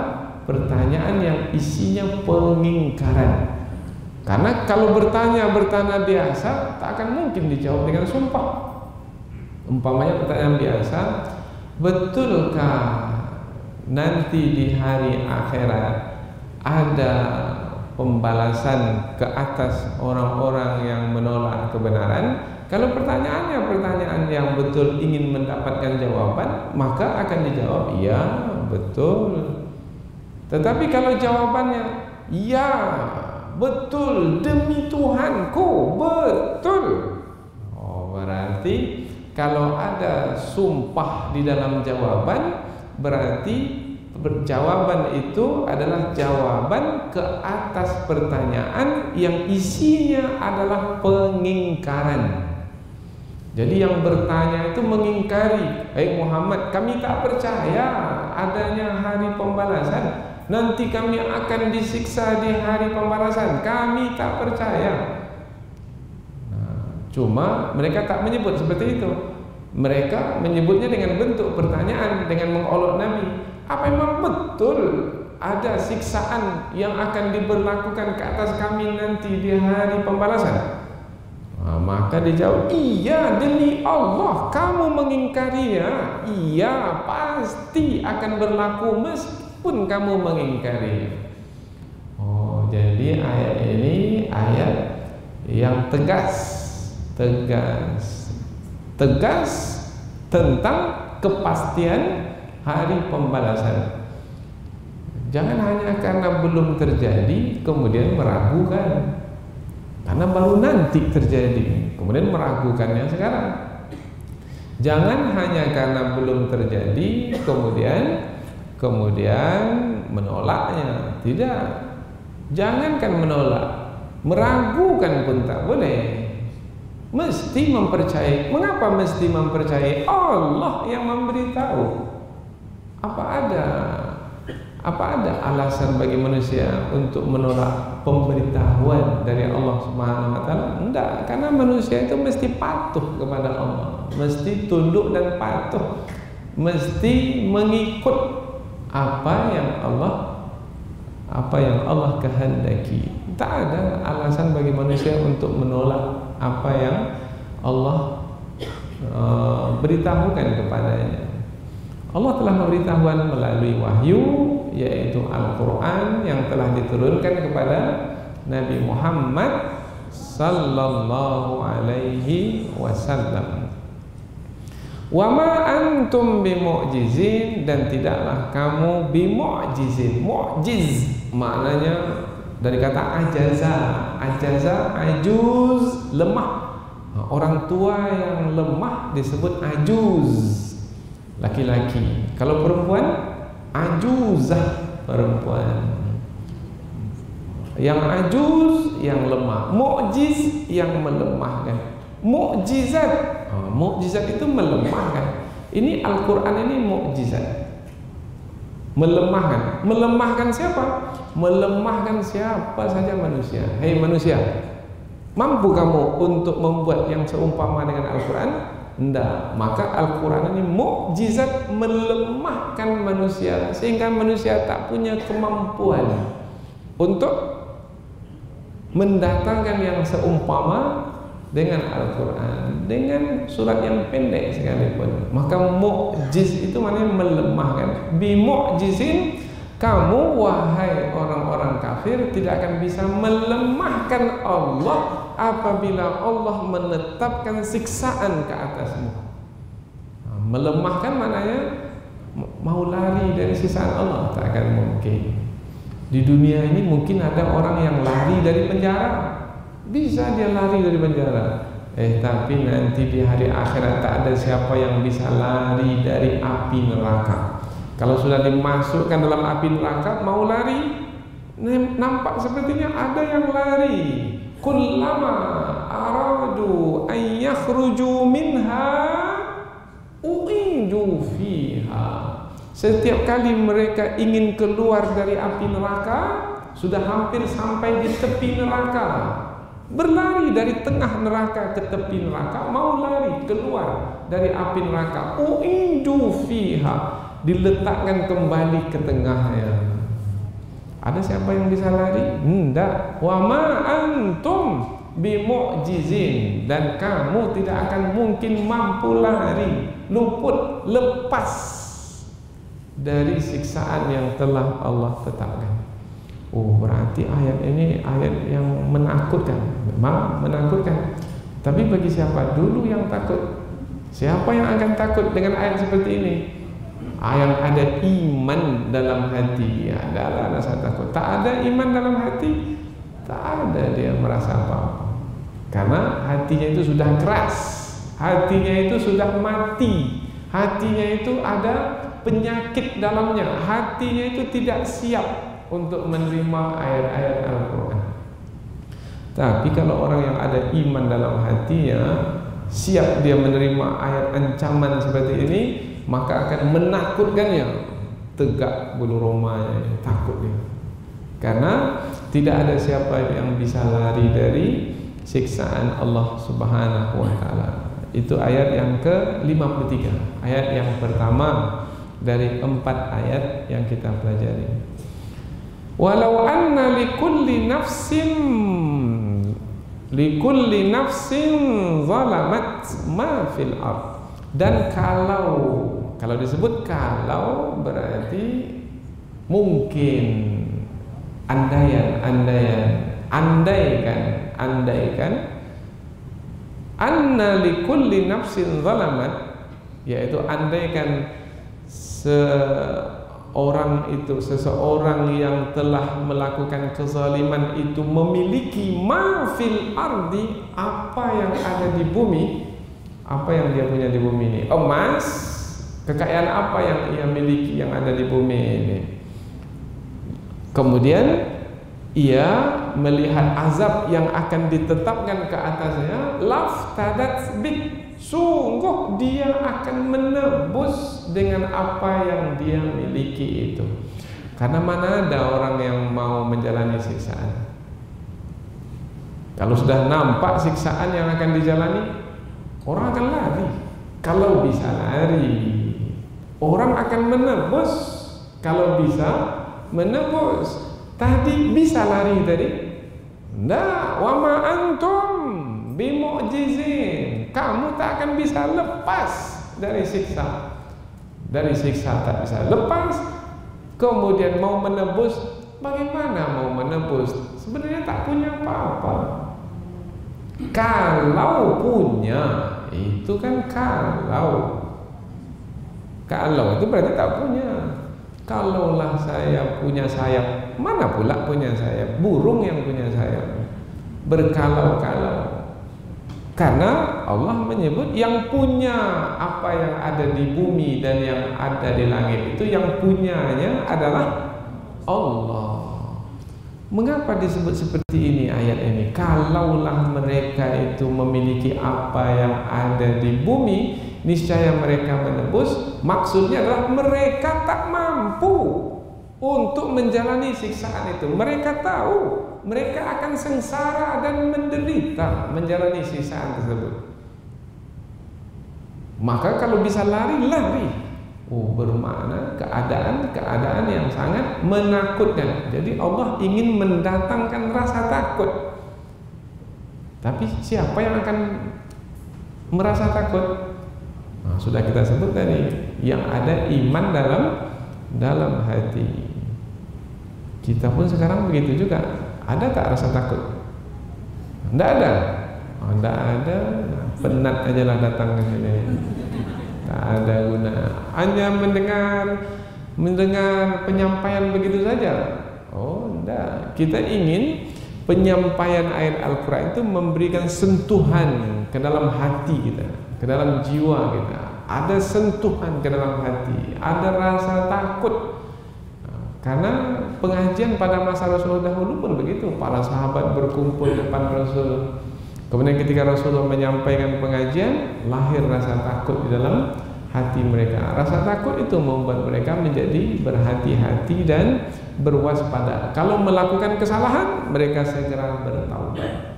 pertanyaan yang isinya pengingkaran. Karena kalau bertanya biasa tak akan mungkin dijawab dengan sumpah. Umpamanya pertanyaan biasa, betulkah nanti di hari akhirat ada pembalasan ke atas orang-orang yang menolak kebenaran? Kalau pertanyaannya pertanyaan yang betul ingin mendapatkan jawaban, maka akan dijawab iya betul. Tetapi kalau jawabannya iya betul demi Tuhanku, betul. Oh, berarti kalau ada sumpah di dalam jawaban, berarti jawaban itu adalah jawaban ke atas pertanyaan yang isinya adalah pengingkaran. Jadi yang bertanya itu mengingkari, Muhammad, kami tak percaya adanya hari pembalasan. Nanti kami akan disiksa di hari pembalasan. Kami tak percaya. Cuma mereka tak menyebut seperti itu. Mereka menyebutnya dengan bentuk pertanyaan, dengan mengolok Nabi. Apa memang betul ada siksaan yang akan diberlakukan ke atas kami nanti di hari pembalasan? Maka dijawab, iya, demi Allah kamu mengingkarinya. Iya, pasti akan berlaku meskipun kamu mengingkarinya. Jadi ayat ini ayat yang tegas tentang kepastian hari pembalasan. Jangan hanya karena belum terjadi kemudian meragukan, karena baru nanti terjadi kemudian meragukannya sekarang. Jangan hanya karena belum terjadi kemudian menolaknya. Tidak. Jangankan menolak, meragukan pun tak boleh. Mesti mempercayai. Mengapa mesti mempercayai? Allah yang memberitahu. Apa ada alasan bagi manusia untuk menolak pemberitahuan dari Allah Subhanahu wa taala? Tidak, karena manusia itu mesti patuh kepada Allah, mesti tunduk dan patuh, mesti mengikut apa yang Allah kehendaki. Tak ada alasan bagi manusia untuk menolak apa yang Allah beritahukan kepadanya. Allah telah memberitahukan melalui wahyu, yaitu Al-Quran yang telah diturunkan kepada Nabi Muhammad sallallahu alaihi wasallam. Wa ma antum bimu'jizin, dan tidaklah kamu bimu'jizin. Mu'jiz maknanya dari kata ajaza. Ajaza, ajuz, lemah. Orang tua yang lemah disebut ajuz, laki-laki. Kalau perempuan, ajuzah, perempuan. Yang ajuz yang lemah, mu'jiz yang melemahkan. Mu'jizat, mu'jizat itu melemahkan. Ini Al-Quran ini mu'jizat, melemahkan. Melemahkan siapa? Melemahkan siapa saja manusia. Hei manusia, mampu kamu untuk membuat yang seumpama dengan Al-Quran? Tidak. Maka Al-Quran ini mukjizat, melemahkan manusia, sehingga manusia tak punya kemampuan untuk mendatangkan yang seumpama dengan Al-Quran, dengan surat yang pendek sekalipun. Maka mukjiz itu maknanya melemahkan. Bimukjizin, kamu wahai orang-orang kafir tidak akan bisa melemahkan Allah apabila Allah menetapkan siksaan ke atasmu. Melemahkan maknanya mau lari dari siksaan Allah tak akan mungkin. Di dunia ini mungkin ada orang yang lari dari penjara, bisa dia lari dari penjara. Tapi nanti di hari akhirat tak ada siapa yang bisa lari dari api neraka. Kalau sudah dimasukkan dalam api neraka, mau lari, nampak sepertinya ada yang lari. Kullama aradu an yakhruju minha u'idu fiha. Setiap kali mereka ingin keluar dari api neraka, sudah hampir sampai di tepi neraka, berlari dari tengah neraka ke tepi neraka, mau lari keluar dari api neraka, u'idu fiha, diletakkan kembali ke tengahnya. Ada siapa yang bisa lari? Tidak. Wa ma antum bimu'jizin, dan kamu tidak akan mungkin mampu lari, luput, lepas dari siksaan yang telah Allah tetapkan. Berarti ayat ini ayat yang menakutkan. Memang menakutkan. Tapi bagi siapa dulu yang takut? Siapa yang akan takut dengan ayat seperti ini? Yang ada iman dalam hati, adalah rasa takut. Tak ada iman dalam hati, tak ada dia merasa apa-apa. Karena hatinya itu sudah keras, hatinya itu sudah mati, hatinya itu ada penyakit dalamnya, hatinya itu tidak siap untuk menerima ayat-ayat Al-Quran. Tapi kalau orang yang ada iman dalam hatinya, siap dia menerima ayat ancaman seperti ini, maka akan menakutkannya, tegak bulu romanya, takut dia. Karena tidak ada siapa yang bisa lari dari siksaan Allah Subhanahu wa taala. Itu ayat yang ke-53, ayat yang pertama dari 4 ayat yang kita pelajari. Walau anna likulli nafsin zalamat ma fil ard. Dan kalau disebut kalau berarti mungkin, andaikan anna likulli nafsin zalamat, yaitu andaikan seseorang yang telah melakukan kezaliman itu memiliki ma fil ardi, apa yang ada di bumi. Apa yang dia punya di bumi ini? Emas, kekayaan apa yang ia miliki yang ada di bumi ini. Kemudian ia melihat azab yang akan ditetapkan ke atasnya, laftadat bik, sungguh dia akan menebus dengan apa yang dia miliki itu. Karena mana ada orang yang mau menjalani siksaan? Kalau sudah nampak siksaan yang akan dijalani, orang akan lari. Kalau bisa lari, orang akan menebus. Kalau bisa menebus. Tadi bisa lari tadi? Nggak, wa ma antum bimu'jizin. Kamu tak akan bisa lepas dari siksa. Dari siksa tak bisa lepas. Kemudian mau menebus, bagaimana mau menebus? Sebenarnya tak punya apa-apa. Kalau punya, itu kan kalau itu berarti tak punya. Kalaulah saya punya sayap, mana pula punya sayap? Burung yang punya sayap. Berkalau-kalau. Karena Allah menyebut yang punya apa yang ada di bumi dan yang ada di langit itu, yang punyanya adalah Allah. Mengapa disebut seperti ini ayat ini? Kalaulah mereka itu memiliki apa yang ada di bumi, niscaya mereka menebus. Maksudnya adalah mereka tak mampu untuk menjalani siksaan itu. Mereka tahu mereka akan sengsara dan menderita menjalani siksaan tersebut. Maka kalau bisa lari, lari. Bermakna keadaan yang sangat menakutkan. Jadi Allah ingin mendatangkan rasa takut. Tapi siapa yang akan merasa takut? Nah, sudah kita sebut tadi, yang ada iman dalam hati. Kita pun sekarang begitu juga. Ada tak rasa takut? Tidak ada. Tidak ada. Penat aja lah datang ke sini. Tak ada guna. Hanya mendengar penyampaian begitu saja. Tidak. Kita ingin penyampaian ayat Al-Quran itu memberikan sentuhan ke dalam hati kita, ke dalam jiwa kita. Ada sentuhan ke dalam hati, ada rasa takut. Karena pengajian pada masa Rasulullah dahulu pun begitu. Para sahabat berkumpul depan Rasul. Kemudian ketika Rasulullah menyampaikan pengajian, lahir rasa takut di dalam hati mereka. Rasa takut itu membuat mereka menjadi berhati-hati dan berwaspada. Kalau melakukan kesalahan, mereka segera bertaubat.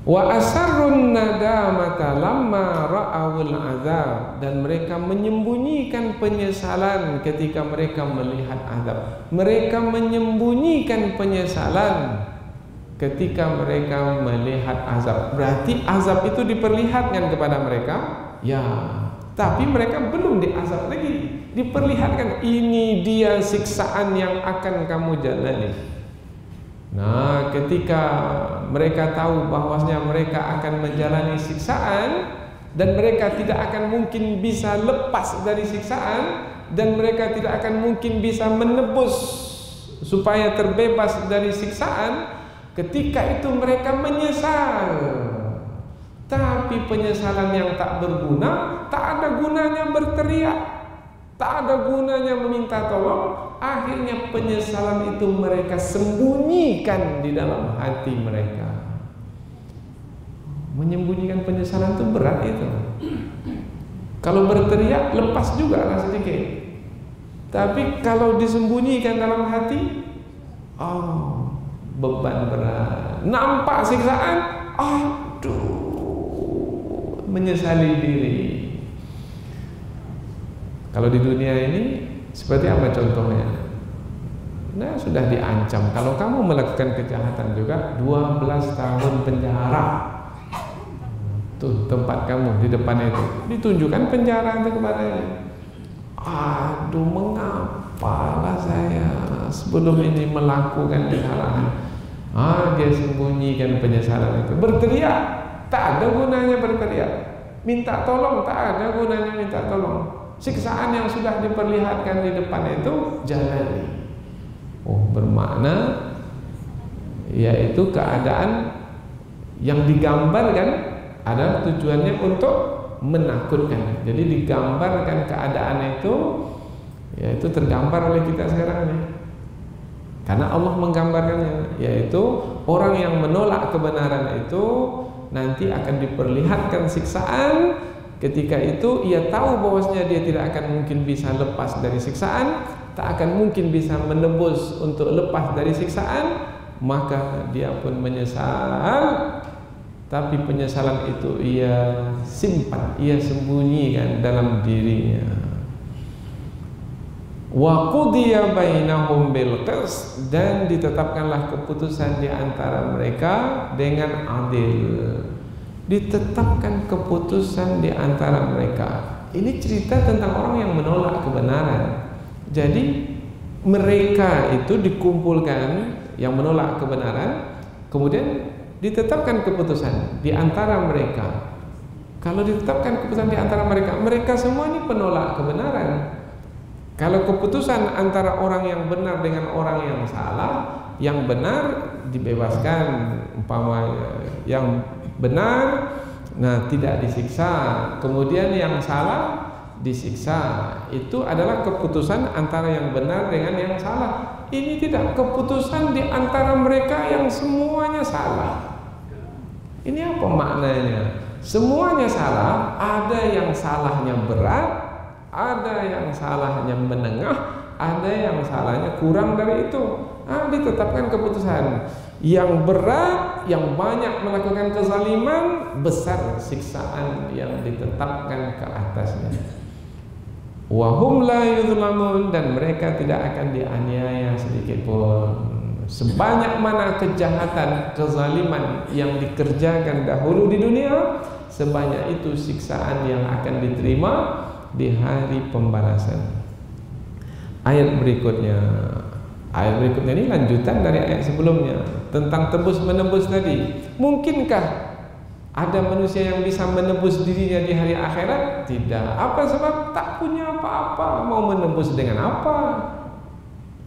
Wa asarrun nadamata lamma ra'awul azab, dan mereka menyembunyikan penyesalan ketika mereka melihat azab. Mereka menyembunyikan penyesalan ketika mereka melihat azab. Berarti azab itu diperlihatkan kepada mereka, ya, tapi mereka belum diazab lagi. Diperlihatkan, ini dia siksaan yang akan kamu jalani. Nah, ketika mereka tahu bahwasanya mereka akan menjalani siksaan dan mereka tidak akan mungkin bisa lepas dari siksaan, dan mereka tidak akan mungkin bisa menebus supaya terbebas dari siksaan, ketika itu mereka menyesal. Tapi penyesalan yang tak berguna, tak ada gunanya berteriak, tak ada gunanya meminta tolong. Akhirnya penyesalan itu mereka sembunyikan di dalam hati mereka. Menyembunyikan penyesalan itu berat itu. Kalau berteriak lepas juga lah sedikit. Tapi kalau disembunyikan dalam hati, oh, beban berat. Nampak siksaan, aduh, menyesali diri. Kalau di dunia ini seperti apa contohnya? Nah, sudah diancam kalau kamu melakukan kejahatan juga 12 tahun penjara. Tuh tempat kamu di depan itu, ditunjukkan penjara itu kepadanya. Aduh, mengapalah saya sebelum ini melakukan kesalahan. Dia sembunyikan penyesalan itu. Berteriak, tak ada gunanya berteriak. Minta tolong, tak ada gunanya minta tolong. Siksaan yang sudah diperlihatkan di depan itu jalani. Bermakna yaitu keadaan yang digambarkan adalah tujuannya untuk menakutkan. Jadi digambarkan keadaan itu, yaitu tergambar oleh kita sekarang ini. Karena Allah menggambarkannya, yaitu orang yang menolak kebenaran itu nanti akan diperlihatkan siksaan. Ketika itu ia tahu bahwasanya dia tidak akan mungkin bisa lepas dari siksaan, tak akan mungkin bisa menebus untuk lepas dari siksaan, maka dia pun menyesal. Tapi penyesalan itu ia simpan, ia sembunyikan dalam dirinya. Wa qudiya bainahum bil qist, dan ditetapkanlah keputusan di antara mereka dengan adil. Ditetapkan keputusan di antara mereka. Ini cerita tentang orang yang menolak kebenaran. Jadi mereka itu dikumpulkan yang menolak kebenaran, kemudian ditetapkan keputusan di antara mereka. Kalau ditetapkan keputusan di antara mereka, mereka semua ini penolak kebenaran. Kalau keputusan antara orang yang benar dengan orang yang salah, yang benar dibebaskan, umpama yang benar tidak disiksa, kemudian yang salah disiksa. Itu adalah keputusan antara yang benar dengan yang salah. Ini tidak keputusan di antara mereka yang semuanya salah. Ini apa maknanya? Semuanya salah, ada yang salahnya berat, ada yang salahnya menengah, ada yang salahnya kurang dari itu. Ditetapkan keputusan yang berat, yang banyak melakukan kezaliman, besar siksaan yang ditetapkan ke atasnya. Wahum la yuzlamun, dan mereka tidak akan dianiaya sedikit pun. Sebanyak mana kejahatan, kezaliman yang dikerjakan dahulu di dunia, sebanyak itu siksaan yang akan diterima di hari pembalasan. Ayat berikutnya ini lanjutan dari ayat sebelumnya tentang tebus menebus tadi. Mungkinkah ada manusia yang bisa menebus dirinya di hari akhirat? Tidak. Apa sebab? Tak punya apa-apa, mau menebus dengan apa?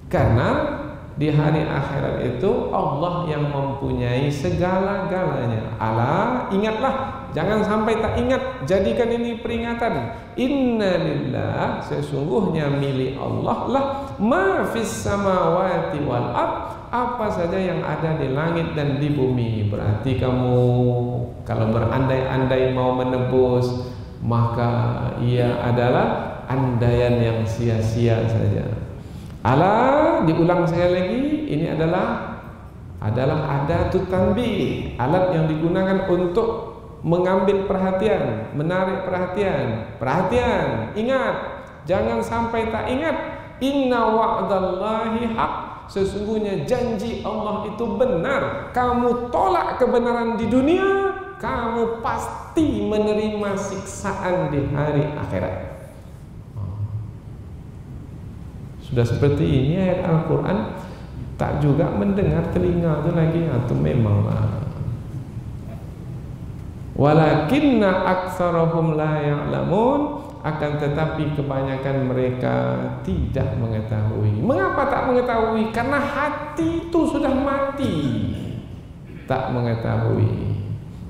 Karena di hari akhirat itu Allah yang mempunyai segala-galanya. Ala, ingatlah, jangan sampai tak ingat. Jadikan ini peringatan. Innalillah, sesungguhnya milik Allah lah ma fis samawati wal ard, apa saja yang ada di langit dan di bumi. Berarti kamu kalau berandai-andai mau menebus, maka ia adalah andaian yang sia-sia saja. Ala, diulang saya lagi, ini adalah adatut tanbih, alat yang digunakan untuk mengambil perhatian, menarik perhatian. Perhatian, ingat, jangan sampai tak ingat. Inna wa'dallahi haq, sesungguhnya janji Allah itu benar. Kamu tolak kebenaran di dunia, kamu pasti menerima siksaan di hari akhirat. Sudah seperti ini ayat Al-Quran, tak juga mendengar telinga itu lagi, atau memanglah. Walakinna aktsarahum la ya'lamun, akan tetapi kebanyakan mereka tidak mengetahui. Mengapa tak mengetahui? Karena hati itu sudah mati. Tak mengetahui.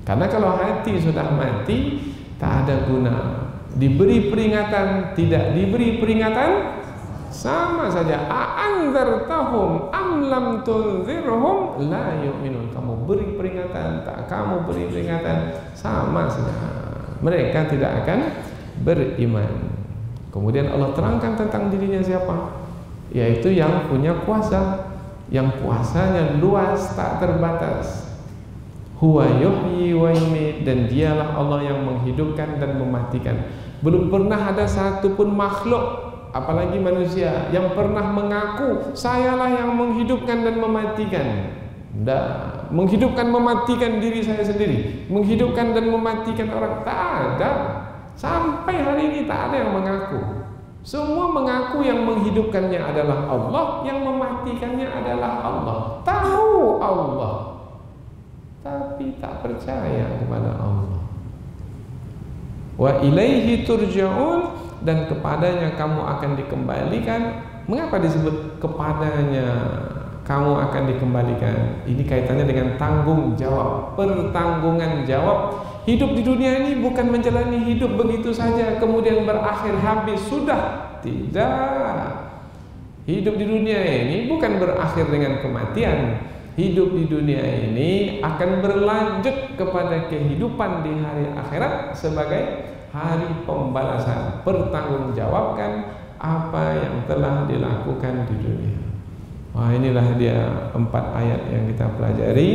Karena kalau hati sudah mati, tak ada guna. Diberi peringatan, tidak diberi peringatan, sama saja. A'anzartahum am lam tunzirhum la yu'minun. Kamu beri peringatan, tak kamu beri peringatan, sama saja. Mereka tidak akan beriman. Kemudian Allah terangkan tentang dirinya siapa? Yaitu yang punya kuasa, yang kuasanya luas tak terbatas. Huwa yuhyi wa yumiit, dan dialah Allah yang menghidupkan dan mematikan. Belum pernah ada satupun makhluk, apalagi manusia, yang pernah mengaku sayalah yang menghidupkan dan mematikan. Tidak, menghidupkan mematikan diri saya sendiri, menghidupkan dan mematikan orang, tak ada. Sampai hari ini tak ada yang mengaku. Semua mengaku yang menghidupkannya adalah Allah, yang mematikannya adalah Allah. Tahu Allah, tapi tak percaya kepada Allah. Wa ilaihi turja'un, dan kepadanya kamu akan dikembalikan. Mengapa disebut kepadanya kamu akan dikembalikan? Ini kaitannya dengan tanggung jawab, pertanggungan jawab. Hidup di dunia ini bukan menjalani hidup begitu saja kemudian berakhir habis sudah. Tidak. Hidup di dunia ini bukan berakhir dengan kematian. Hidup di dunia ini akan berlanjut kepada kehidupan di hari akhirat sebagai hari pembalasan, pertanggungjawabkan apa yang telah dilakukan di dunia. Wah, inilah dia 4 ayat yang kita pelajari.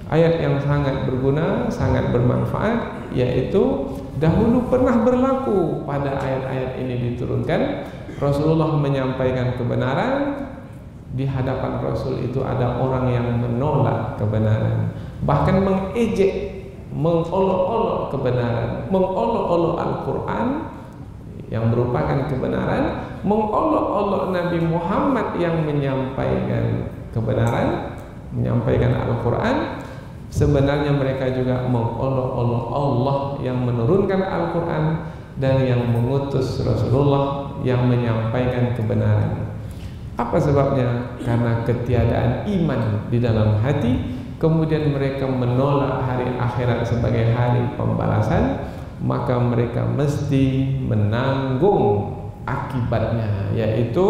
Ayat yang sangat berguna, sangat bermanfaat, yaitu dahulu pernah berlaku pada ayat-ayat ini diturunkan. Rasulullah menyampaikan kebenaran, di hadapan Rasul itu ada orang yang menolak kebenaran, bahkan mengejek, mengolok-olok kebenaran, mengolok-olok Al-Quran yang merupakan kebenaran, mengolok-olok Nabi Muhammad yang menyampaikan kebenaran, menyampaikan Al-Quran. Sebenarnya mereka juga mengolok-olok Allah yang menurunkan Al-Quran dan yang mengutus Rasulullah yang menyampaikan kebenaran. Apa sebabnya? Karena ketiadaan iman di dalam hati. Kemudian mereka menolak hari akhirat sebagai hari pembalasan, maka mereka mesti menanggung akibatnya, yaitu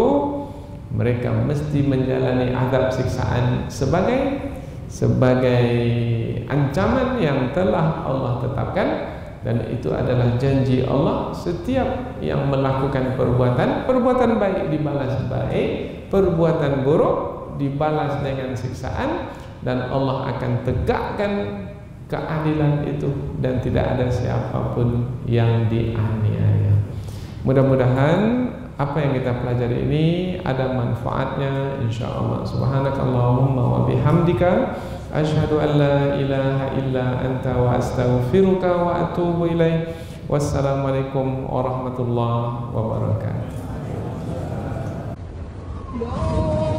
mereka mesti menjalani azab siksaan sebagai ancaman yang telah Allah tetapkan. Dan itu adalah janji Allah, setiap yang melakukan perbuatan baik dibalas baik, perbuatan buruk dibalas dengan siksaan, dan Allah akan tegakkan keadilan itu dan tidak ada siapapun yang dianiaya. Mudah-mudahan apa yang kita pelajari ini ada manfaatnya insyaallah. Subhanakallahumma wa bihamdika asyhadu an la ilaha illa anta wa astaghfiruka wa atubu ilaik. Wassalamualaikum warahmatullahi wabarakatuh. Oh